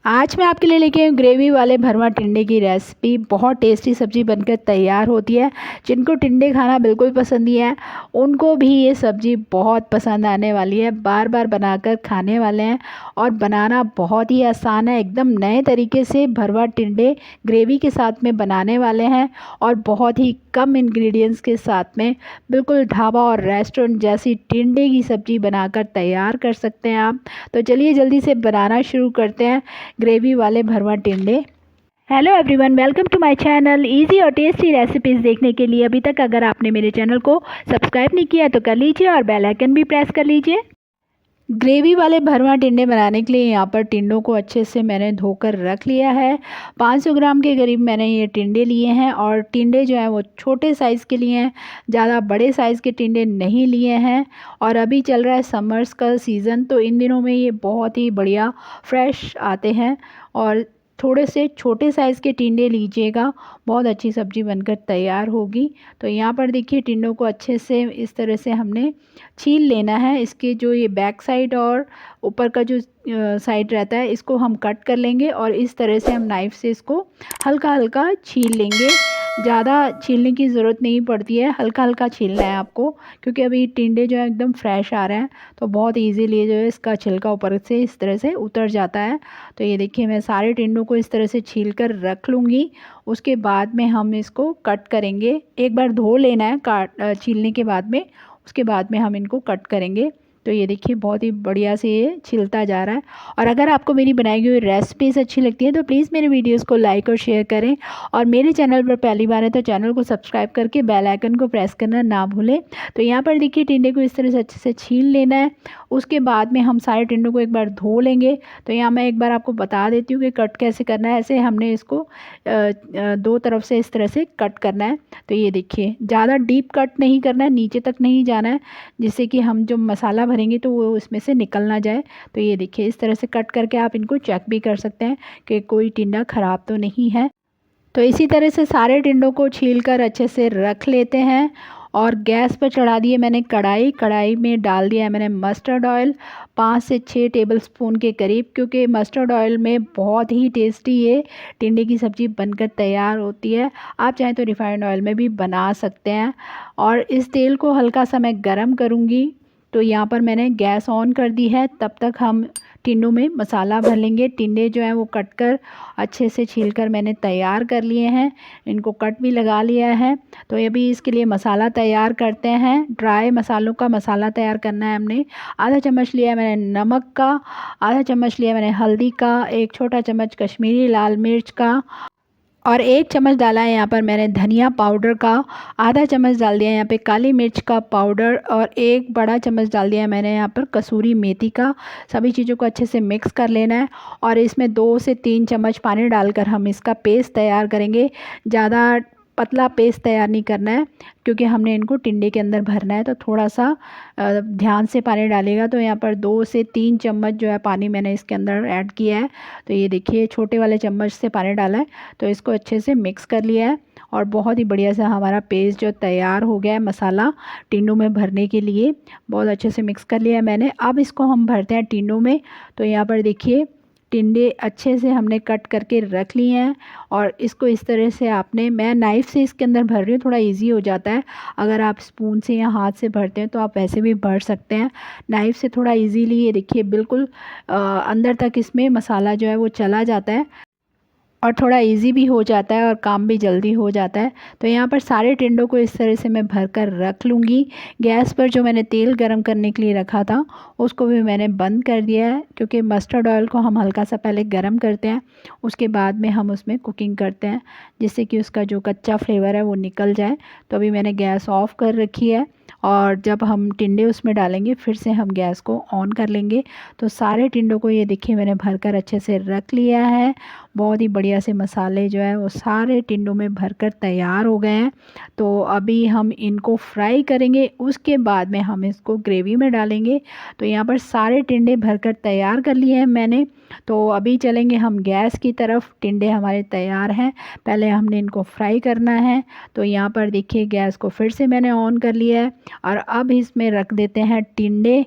आज मैं आपके लिए लेके आई हूँ ग्रेवी वाले भरवा टिंडे की रेसिपी। बहुत टेस्टी सब्ज़ी बनकर तैयार होती है। जिनको टिंडे खाना बिल्कुल पसंद नहीं है उनको भी ये सब्ज़ी बहुत पसंद आने वाली है। बार बार बनाकर खाने वाले हैं और बनाना बहुत ही आसान है। एकदम नए तरीके से भरवा टिंडे ग्रेवी के साथ में बनाने वाले हैं और बहुत ही कम इंग्रेडिएंट्स के साथ में बिल्कुल ढाबा और रेस्टोरेंट जैसी टिंडे की सब्ज़ी बनाकर तैयार कर सकते हैं आप। तो चलिए जल्दी से बनाना शुरू करते हैं ग्रेवी वाले भरवा टिंडे। Hello everyone, welcome to my channel. Easy और टेस्टी रेसिपीज़ देखने के लिए अभी तक अगर आपने मेरे चैनल को सब्सक्राइब नहीं किया तो कर लीजिए और बेल आइकन भी प्रेस कर लीजिए। ग्रेवी वाले भरवा टिंडे बनाने के लिए यहाँ पर टिंडों को अच्छे से मैंने धोकर रख लिया है। 500 ग्राम के करीब मैंने ये टिंडे लिए हैं और टिंडे जो हैं वो छोटे साइज़ के लिए हैं, ज़्यादा बड़े साइज़ के टिंडे नहीं लिए हैं। और अभी चल रहा है समर्स का सीज़न, तो इन दिनों में ये बहुत ही बढ़िया फ्रेश आते हैं और थोड़े से छोटे साइज़ के टिंडे लीजिएगा, बहुत अच्छी सब्ज़ी बनकर तैयार होगी। तो यहाँ पर देखिए टिंडों को अच्छे से इस तरह से हमने छील लेना है। इसके जो ये बैक साइड और ऊपर का जो साइड रहता है इसको हम कट कर लेंगे और इस तरह से हम नाइफ़ से इसको हल्का हल्का छील लेंगे। ज़्यादा छीलने की ज़रूरत नहीं पड़ती है, हल्का हल्का छीलना है आपको, क्योंकि अभी टिंडे जो है एकदम फ्रेश आ रहे हैं तो बहुत इजीली जो है इसका छिलका ऊपर से इस तरह से उतर जाता है। तो ये देखिए मैं सारे टिंडों को इस तरह से छील कर रख लूँगी। उसके बाद में हम इसको कट करेंगे। एक बार धो लेना है छीलने के बाद में, उसके बाद में हम इनको कट करेंगे। तो ये देखिए बहुत ही बढ़िया से ये छिलता जा रहा है। और अगर आपको मेरी बनाई हुई रेसिपीज़ अच्छी लगती हैं तो प्लीज़ मेरे वीडियोस को लाइक और शेयर करें और मेरे चैनल पर पहली बार है तो चैनल को सब्सक्राइब करके बेल आइकन को प्रेस करना ना भूलें। तो यहाँ पर देखिए टिंडे को इस तरह से अच्छे से छील लेना है। उसके बाद में हम सारे टिंडों को एक बार धो लेंगे। तो यहाँ मैं एक बार आपको बता देती हूँ कि कट कैसे करना है। ऐसे हमने इसको दो तरफ से इस तरह से कट करना है। तो ये देखिए ज़्यादा डीप कट नहीं करना है, नीचे तक नहीं जाना है, जिससे कि हम जो मसाला भरेंगे तो वो इसमें से निकल ना जाए। तो ये देखिए इस तरह से कट करके आप इनको चेक भी कर सकते हैं कि कोई टिंडा ख़राब तो नहीं है। तो इसी तरह से सारे टिंडों को छील कर अच्छे से रख लेते हैं और गैस पर चढ़ा दिए मैंने कढ़ाई। कढ़ाई में डाल दिया है मैंने मस्टर्ड ऑयल 5 से 6 टेबलस्पून के करीब, क्योंकि मस्टर्ड ऑयल में बहुत ही टेस्टी ये टिंडे की सब्ज़ी बनकर तैयार होती है। आप चाहें तो रिफाइंड ऑयल में भी बना सकते हैं। और इस तेल को हल्का सा मैं गरम करूँगी। तो यहाँ पर मैंने गैस ऑन कर दी है। तब तक हम टिंडों में मसाला भर लेंगे। टिंडे जो है वो कट कर अच्छे से छील कर मैंने तैयार कर लिए हैं, इनको कट भी लगा लिया है। तो अभी इसके लिए मसाला तैयार करते हैं। ड्राई मसालों का मसाला तैयार करना है हमने। आधा चम्मच लिया है मैंने नमक का, आधा चम्मच लिया मैंने हल्दी का, एक छोटा चम्मच कश्मीरी लाल मिर्च का और 1 चम्मच डाला है यहाँ पर मैंने धनिया पाउडर का, आधा चम्मच डाल दिया है यहाँ पे काली मिर्च का पाउडर और 1 बड़ा चम्मच डाल दिया है मैंने यहाँ पर कसूरी मेथी का। सभी चीज़ों को अच्छे से मिक्स कर लेना है और इसमें 2 से 3 चम्मच पानी डालकर हम इसका पेस्ट तैयार करेंगे। ज़्यादा पतला पेस्ट तैयार नहीं करना है, क्योंकि हमने इनको टिंडे के अंदर भरना है। तो थोड़ा सा ध्यान से पानी डालेगा। तो यहाँ पर 2 से 3 चम्मच जो है पानी मैंने इसके अंदर ऐड किया है। तो ये देखिए छोटे वाले चम्मच से पानी डाला है। तो इसको अच्छे से मिक्स कर लिया है और बहुत ही बढ़िया सा हमारा पेस्ट जो तैयार हो गया है मसाला टिंडों में भरने के लिए, बहुत अच्छे से मिक्स कर लिया है मैंने। अब इसको हम भरते हैं टिंडों में। तो यहाँ पर देखिए टिंडे अच्छे से हमने कट करके रख लिए हैं और इसको इस तरह से आपने, मैं नाइफ़ से इसके अंदर भर रही हूँ, थोड़ा इजी हो जाता है। अगर आप स्पून से या हाथ से भरते हैं तो आप वैसे भी भर सकते हैं। नाइफ़ से थोड़ा इजीली ये देखिए बिल्कुल अंदर तक इसमें मसाला जो है वो चला जाता है और थोड़ा इजी भी हो जाता है और काम भी जल्दी हो जाता है। तो यहाँ पर सारे टिंडों को इस तरह से मैं भर कर रख लूँगी। गैस पर जो मैंने तेल गरम करने के लिए रखा था उसको भी मैंने बंद कर दिया है, क्योंकि मस्टर्ड ऑयल को हम हल्का सा पहले गरम करते हैं, उसके बाद में हम उसमें कुकिंग करते हैं, जिससे कि उसका जो कच्चा फ्लेवर है वो निकल जाए। तो अभी मैंने गैस ऑफ़ कर रखी है और जब हम टिंडे उसमें डालेंगे फिर से हम गैस को ऑन कर लेंगे। तो सारे टिंडों को ये देखिए मैंने भरकर अच्छे से रख लिया है। बहुत ही बढ़िया से मसाले जो है वो सारे टिंडों में भरकर तैयार हो गए हैं। तो अभी हम इनको फ्राई करेंगे, उसके बाद में हम इसको ग्रेवी में डालेंगे। तो यहाँ पर सारे टिंडे भरकर तैयार कर लिए हैं मैंने। तो अभी चलेंगे हम गैस की तरफ। टिंडे हमारे तैयार हैं, पहले हमने इनको फ्राई करना है। तो यहाँ पर देखिए गैस को फिर से मैंने ऑन कर लिया है और अब इसमें रख देते हैं टिंडे।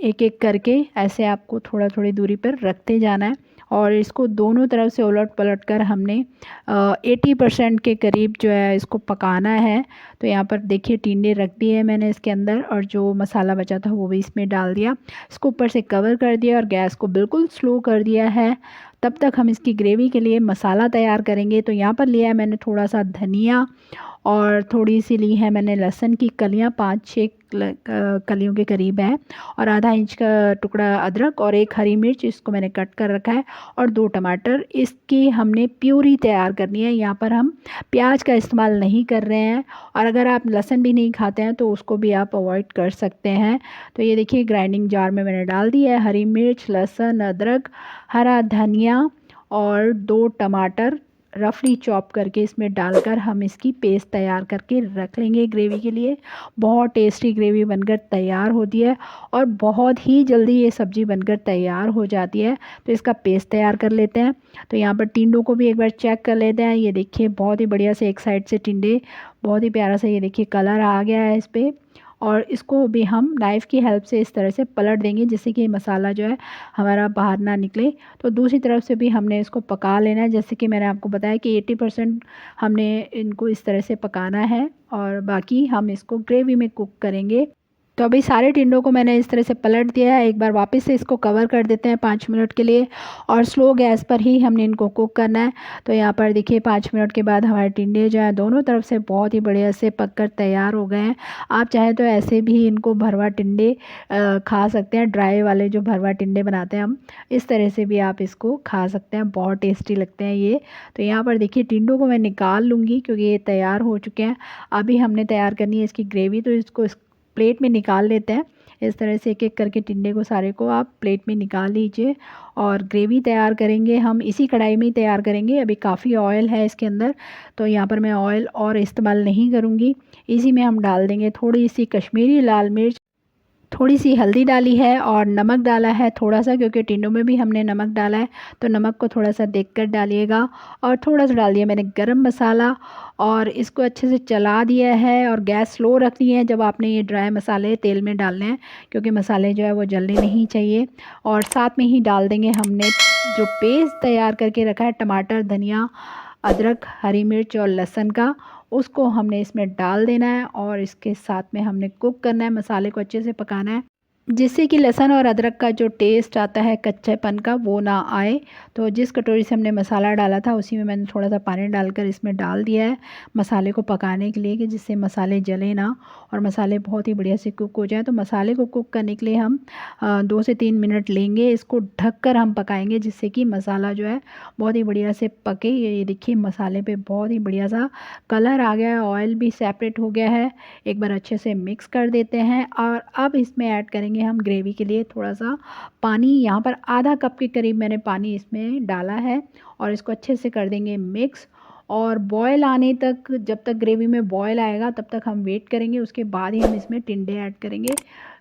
एक एक करके ऐसे आपको थोड़ा थोड़ी दूरी पर रखते जाना है और इसको दोनों तरफ से उलट पलट कर हमने 80% के करीब जो है इसको पकाना है। तो यहाँ पर देखिए टिंडे रख दिए हैं मैंने इसके अंदर, और जो मसाला बचा था वो भी इसमें डाल दिया। इसको ऊपर से कवर कर दिया और गैस को बिल्कुल स्लो कर दिया है। तब तक हम इसकी ग्रेवी के लिए मसाला तैयार करेंगे। तो यहाँ पर लिया है मैंने थोड़ा सा धनिया, और थोड़ी सी ली है मैंने लहसुन की कलियाँ, 5-6 कलियों के करीब है, और आधा इंच का टुकड़ा अदरक, और एक हरी मिर्च इसको मैंने कट कर रखा है, और 2 टमाटर। इसकी हमने प्यूरी तैयार करनी है। यहाँ पर हम प्याज का इस्तेमाल नहीं कर रहे हैं, और अगर आप लहसुन भी नहीं खाते हैं तो उसको भी आप अवॉइड कर सकते हैं। तो ये देखिए ग्राइंडिंग जार में मैंने डाल दिया है हरी मिर्च, लहसुन, अदरक, हरा धनिया और 2 टमाटर रफली चॉप करके इसमें डालकर हम इसकी पेस्ट तैयार करके रख लेंगे ग्रेवी के लिए। बहुत टेस्टी ग्रेवी बनकर तैयार होती है, और बहुत ही जल्दी ये सब्ज़ी बनकर तैयार हो जाती है। तो इसका पेस्ट तैयार कर लेते हैं। तो यहाँ पर टिंडों को भी एक बार चेक कर लेते हैं। ये देखिए बहुत ही बढ़िया से एक साइड से टिंडे, बहुत ही प्यारा सा ये देखिए कलर आ गया है इस पर, और इसको भी हम नाइफ़ की हेल्प से इस तरह से पलट देंगे जिससे कि मसाला जो है हमारा बाहर ना निकले। तो दूसरी तरफ से भी हमने इसको पका लेना है। जैसे कि मैंने आपको बताया कि 80% हमने इनको इस तरह से पकाना है, और बाकी हम इसको ग्रेवी में कुक करेंगे। तो अभी सारे टिंडों को मैंने इस तरह से पलट दिया है। एक बार वापस से इसको कवर कर देते हैं 5 मिनट के लिए, और स्लो गैस पर ही हमने इनको कुक करना है। तो यहाँ पर देखिए 5 मिनट के बाद हमारे टिंडे जो है दोनों तरफ से बहुत ही बढ़िया से पककर तैयार हो गए हैं। आप चाहे तो ऐसे भी इनको भरवा टिंडे खा सकते हैं, ड्राई वाले जो भरवा टिंडे बनाते हैं हम, इस तरह से भी आप इसको खा सकते हैं। बहुत टेस्टी लगते हैं ये। तो यहाँ पर देखिए टिंडों को मैं निकाल लूँगी क्योंकि ये तैयार हो चुके हैं। अभी हमने तैयार करनी है इसकी ग्रेवी, तो इसको प्लेट में निकाल लेते हैं। इस तरह से एक एक करके टिंडे को सारे को आप प्लेट में निकाल लीजिए, और ग्रेवी तैयार करेंगे हम इसी कढ़ाई में ही तैयार करेंगे। अभी काफ़ी ऑयल है इसके अंदर, तो यहाँ पर मैं ऑयल और इस्तेमाल नहीं करूँगी। इसी में हम डाल देंगे थोड़ी सी कश्मीरी लाल मिर्च, थोड़ी सी हल्दी डाली है, और नमक डाला है थोड़ा सा, क्योंकि टिंडों में भी हमने नमक डाला है। तो नमक को थोड़ा सा देखकर डालिएगा, और थोड़ा सा डाल दिया मैंने गरम मसाला, और इसको अच्छे से चला दिया है, और गैस स्लो रखनी है जब आपने ये ड्राई मसाले तेल में डालने हैं, क्योंकि मसाले जो है वो जलने नहीं चाहिए। और साथ में ही डाल देंगे हमने जो पेस्ट तैयार करके रखा है टमाटर, धनिया, अदरक, हरी मिर्च और लहसुन का, उसको हमने इसमें डाल देना है, और इसके साथ में हमने कुक करना है, मसाले को अच्छे से पकाना है, जिससे कि लहसुन और अदरक का जो टेस्ट आता है कच्चेपन का वो ना आए। तो जिस कटोरी से हमने मसाला डाला था उसी में मैंने थोड़ा सा पानी डालकर इसमें डाल दिया है मसाले को पकाने के लिए, कि जिससे मसाले जले ना और मसाले बहुत ही बढ़िया से कुक हो जाए। तो मसाले को कुक करने के लिए हम 2 से 3 मिनट लेंगे, इसको ढककर हम पकाएंगे जिससे कि मसाला जो है बहुत ही बढ़िया से पके। ये देखिए मसाले पे बहुत ही बढ़िया सा कलर आ गया है, ऑयल भी सेपरेट हो गया है। एक बार अच्छे से मिक्स कर देते हैं, और अब इसमें ऐड करेंगे हम ग्रेवी के लिए थोड़ा सा पानी। यहाँ पर आधा कप के करीब मैंने पानी इसमें डाला है, और इसको अच्छे से कर देंगे मिक्स। और बॉयल आने तक, जब तक ग्रेवी में बॉयल आएगा तब तक हम वेट करेंगे, उसके बाद ही हम इसमें टिंडे ऐड करेंगे।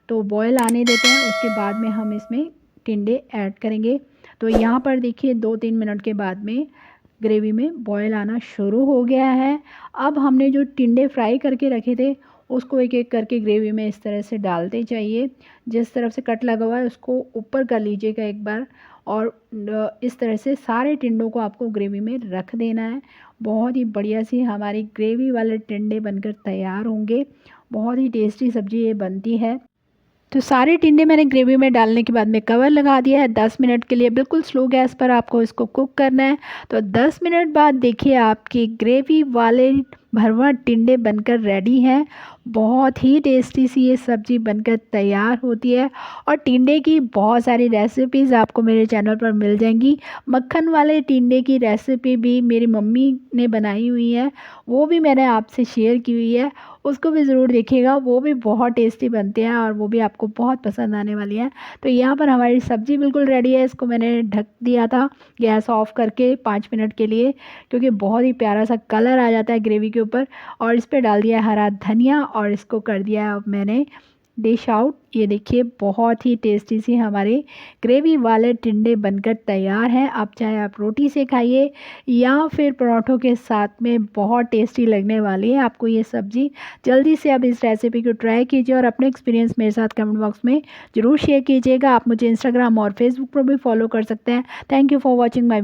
तो बॉयल आने देते हैं, उसके बाद में हम इसमें टिंडे ऐड करेंगे। तो यहाँ पर देखिए 2-3 मिनट के बाद में ग्रेवी में बॉयल आना शुरू हो गया है। अब हमने जो टिंडे फ्राई करके रखे थे उसको एक एक करके ग्रेवी में इस तरह से डालते जाइए। जिस तरफ से कट लगा हुआ है उसको ऊपर कर लीजिएगा एक बार, और इस तरह से सारे टिंडों को आपको ग्रेवी में रख देना है। बहुत ही बढ़िया सी हमारी ग्रेवी वाले टिंडे बनकर तैयार होंगे। बहुत ही टेस्टी सब्ज़ी ये बनती है। तो सारे टिंडे मैंने ग्रेवी में डालने के बाद में कवर लगा दिया है 10 मिनट के लिए। बिल्कुल स्लो गैस पर आपको इसको कुक करना है। तो 10 मिनट बाद देखिए आपकी ग्रेवी वाले भरवा टिंडे बनकर रेडी हैं। बहुत ही टेस्टी सी ये सब्ज़ी बनकर तैयार होती है, और टिंडे की बहुत सारी रेसिपीज़ आपको मेरे चैनल पर मिल जाएंगी। मक्खन वाले टिंडे की रेसिपी भी मेरी मम्मी ने बनाई हुई है, वो भी मैंने आपसे शेयर की हुई है, उसको भी ज़रूर देखिएगा। वो भी बहुत टेस्टी बनते हैं, और वो भी आपको बहुत पसंद आने वाली है। तो यहाँ पर हमारी सब्ज़ी बिल्कुल रेडी है। इसको मैंने ढक दिया था गैस ऑफ करके 5 मिनट के लिए, क्योंकि बहुत ही प्यारा सा कलर आ जाता है ग्रेवी के ऊपर। और इस पर डाल दिया हरा धनिया, और इसको कर दिया अब मैंने डिश आउट। ये देखिए बहुत ही टेस्टी सी हमारे ग्रेवी वाले टिंडे बनकर तैयार हैं। अब चाहे आप रोटी से खाइए या फिर पराठों के साथ में, बहुत टेस्टी लगने वाली है आपको ये सब्ज़ी। जल्दी से अब इस रेसिपी को ट्राई कीजिए और अपने एक्सपीरियंस मेरे साथ कमेंट बॉक्स में ज़रूर शेयर कीजिएगा। आप मुझे इंस्टाग्राम और फेसबुक पर भी फॉलो कर सकते हैं। Thank you for watching my